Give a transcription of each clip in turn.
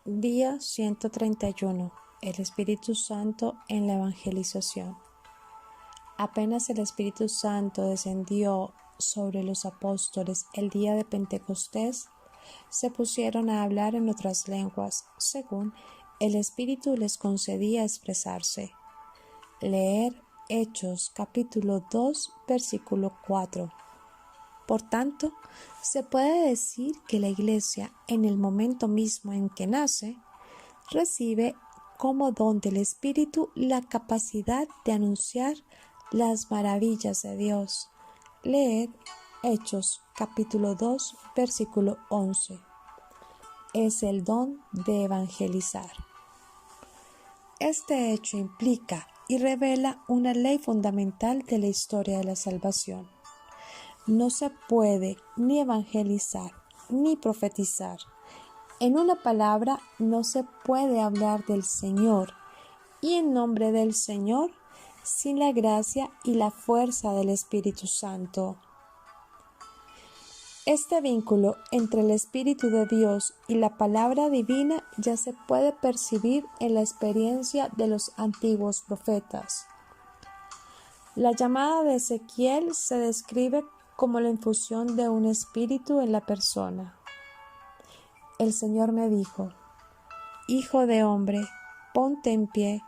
Día 131. El Espíritu Santo en la evangelización. Apenas el Espíritu Santo descendió sobre los apóstoles el día de Pentecostés, se pusieron a hablar en otras lenguas, según el Espíritu les concedía expresarse. Leer Hechos capítulo 2, versículo 4. Por tanto, se puede decir que la Iglesia, en el momento mismo en que nace, recibe como don del Espíritu la capacidad de anunciar las maravillas de Dios. Leer Hechos capítulo 2, versículo 11. Es el don de evangelizar. Este hecho implica y revela una ley fundamental de la historia de la salvación. No se puede ni evangelizar ni profetizar. En una palabra, no se puede hablar del Señor y en nombre del Señor sin la gracia y la fuerza del Espíritu Santo. Este vínculo entre el Espíritu de Dios y la palabra divina ya se puede percibir en la experiencia de los antiguos profetas. La llamada de Ezequiel se describe como la infusión de un espíritu en la persona. El Señor me dijo: Hijo de hombre, ponte en pie,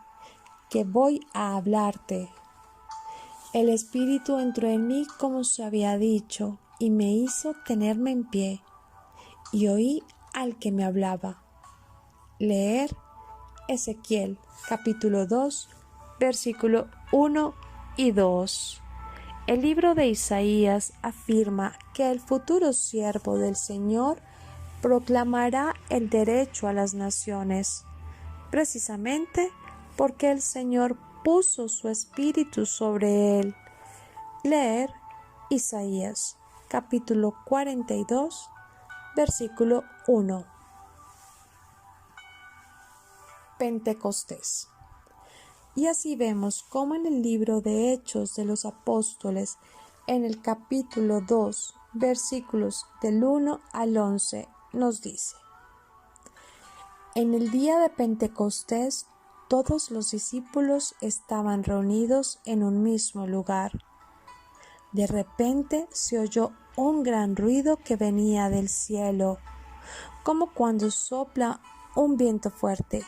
que voy a hablarte. El Espíritu entró en mí como se había dicho, y me hizo tenerme en pie, y oí al que me hablaba. Leer Ezequiel capítulo 2, versículo 1 y 2. El libro de Isaías afirma que el futuro siervo del Señor proclamará el derecho a las naciones, precisamente porque el Señor puso su espíritu sobre él. Leer Isaías, capítulo 42, versículo 1. Pentecostés. Y así vemos cómo en el libro de Hechos de los Apóstoles, en el capítulo 2, versículos del 1 al 11, nos dice: En el día de Pentecostés, todos los discípulos estaban reunidos en un mismo lugar. De repente se oyó un gran ruido que venía del cielo, como cuando sopla un viento fuerte,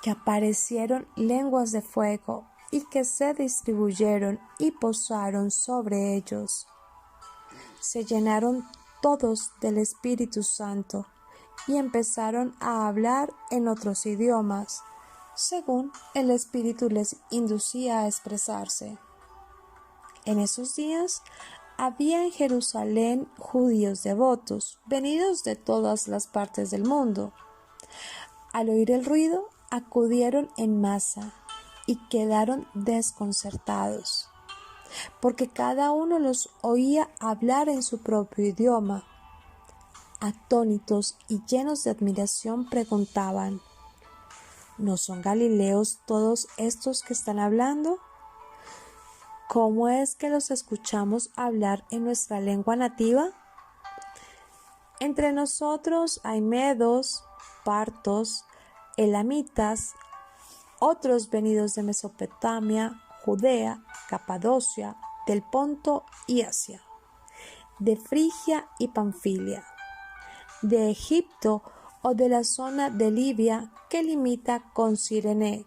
que aparecieron lenguas de fuego y que se distribuyeron y posaron sobre ellos. Se llenaron todos del Espíritu Santo y empezaron a hablar en otros idiomas, según el Espíritu les inducía a expresarse. En esos días había en Jerusalén judíos devotos, venidos de todas las partes del mundo. Al oír el ruido, acudieron en masa y quedaron desconcertados, porque cada uno los oía hablar en su propio idioma. Atónitos y llenos de admiración preguntaban: ¿No son galileos todos estos que están hablando? ¿Cómo es que los escuchamos hablar en nuestra lengua nativa? Entre nosotros hay medos, partos, elamitas, otros venidos de Mesopotamia, Judea, Capadocia, del Ponto y Asia, de Frigia y Panfilia, de Egipto o de la zona de Libia que limita con Cirene.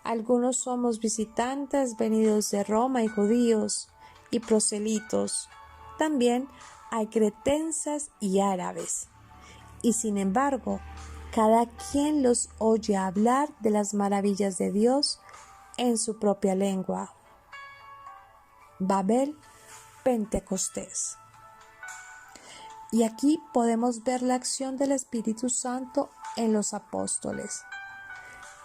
Algunos somos visitantes venidos de Roma y judíos y proselitos. También hay cretenses y árabes. Y sin embargo, cada quien los oye hablar de las maravillas de Dios en su propia lengua. Babel, Pentecostés. Y aquí podemos ver la acción del Espíritu Santo en los apóstoles.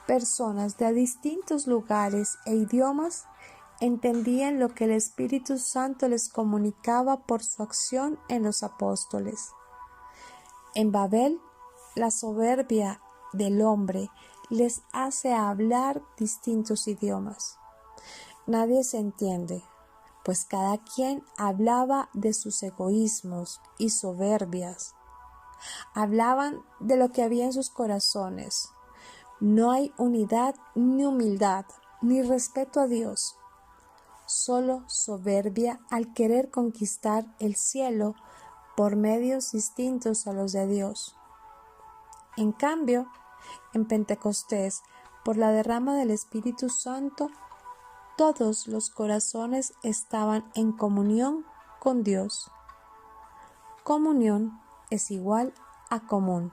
Personas de distintos lugares e idiomas entendían lo que el Espíritu Santo les comunicaba por su acción en los apóstoles. En Babel, la soberbia del hombre les hace hablar distintos idiomas. Nadie se entiende, pues cada quien hablaba de sus egoísmos y soberbias. Hablaban de lo que había en sus corazones. No hay unidad ni humildad, ni respeto a Dios. Solo soberbia al querer conquistar el cielo por medios distintos a los de Dios. En cambio, en Pentecostés, por la derrama del Espíritu Santo, todos los corazones estaban en comunión con Dios. Comunión es igual a común.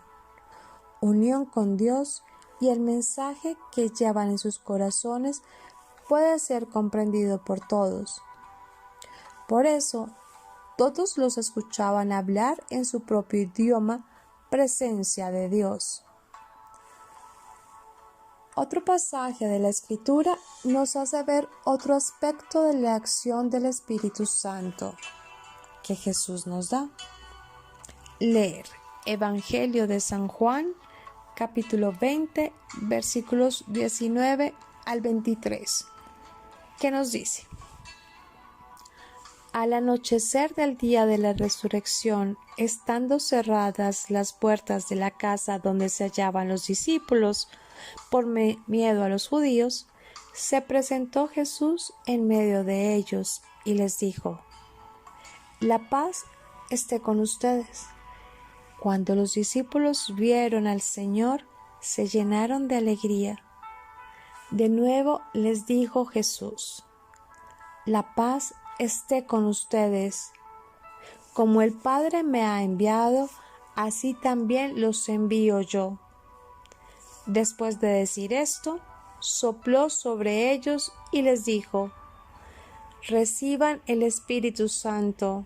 Unión con Dios y el mensaje que llevan en sus corazones puede ser comprendido por todos. Por eso, todos los escuchaban hablar en su propio idioma, presencia de Dios. Otro pasaje de la Escritura nos hace ver otro aspecto de la acción del Espíritu Santo que Jesús nos da. Leer Evangelio de San Juan, capítulo 20, versículos 19 al 23, que nos dice: Al anochecer del día de la resurrección, estando cerradas las puertas de la casa donde se hallaban los discípulos, por miedo a los judíos, se presentó Jesús en medio de ellos y les dijo: La paz esté con ustedes. Cuando los discípulos vieron al Señor, se llenaron de alegría. De nuevo les dijo Jesús: La paz esté con ustedes. Como el Padre me ha enviado, así también los envío yo. Después de decir esto, sopló sobre ellos y les dijo: Reciban el Espíritu Santo.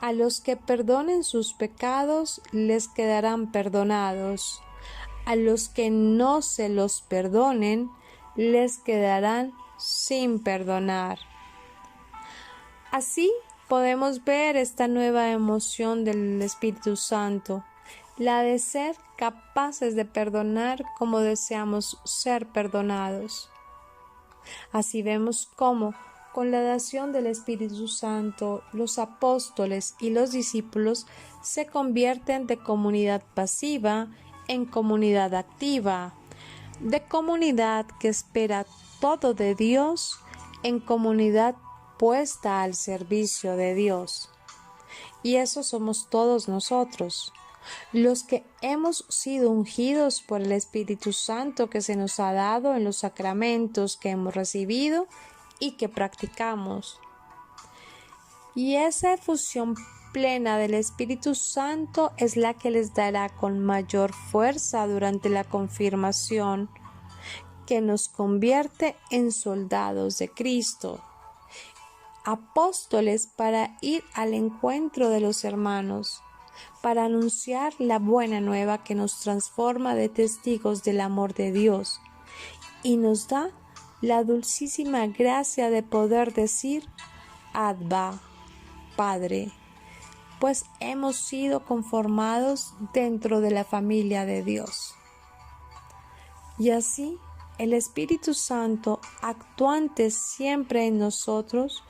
A los que perdonen sus pecados les quedarán perdonados. A los que no se los perdonen les quedarán sin perdonar. Así podemos ver esta nueva emoción del Espíritu Santo, la de ser capaces de perdonar como deseamos ser perdonados. Así vemos cómo, con la dación del Espíritu Santo, los apóstoles y los discípulos se convierten de comunidad pasiva en comunidad activa, de comunidad que espera todo de Dios en comunidad puesta al servicio de Dios. Y eso somos todos nosotros, los que hemos sido ungidos por el Espíritu Santo que se nos ha dado en los sacramentos que hemos recibido y que practicamos. Y esa efusión plena del Espíritu Santo es la que les dará con mayor fuerza durante la confirmación, que nos convierte en soldados de Cristo, apóstoles para ir al encuentro de los hermanos, para anunciar la buena nueva que nos transforma de testigos del amor de Dios y nos da la dulcísima gracia de poder decir: Abba, Padre, pues hemos sido conformados dentro de la familia de Dios. Y así, el Espíritu Santo, actuante siempre en nosotros,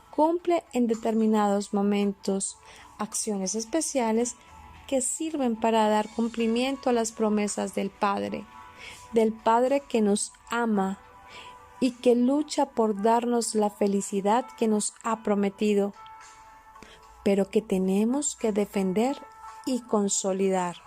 cumple en determinados momentos acciones especiales que sirven para dar cumplimiento a las promesas del Padre que nos ama y que lucha por darnos la felicidad que nos ha prometido, pero que tenemos que defender y consolidar.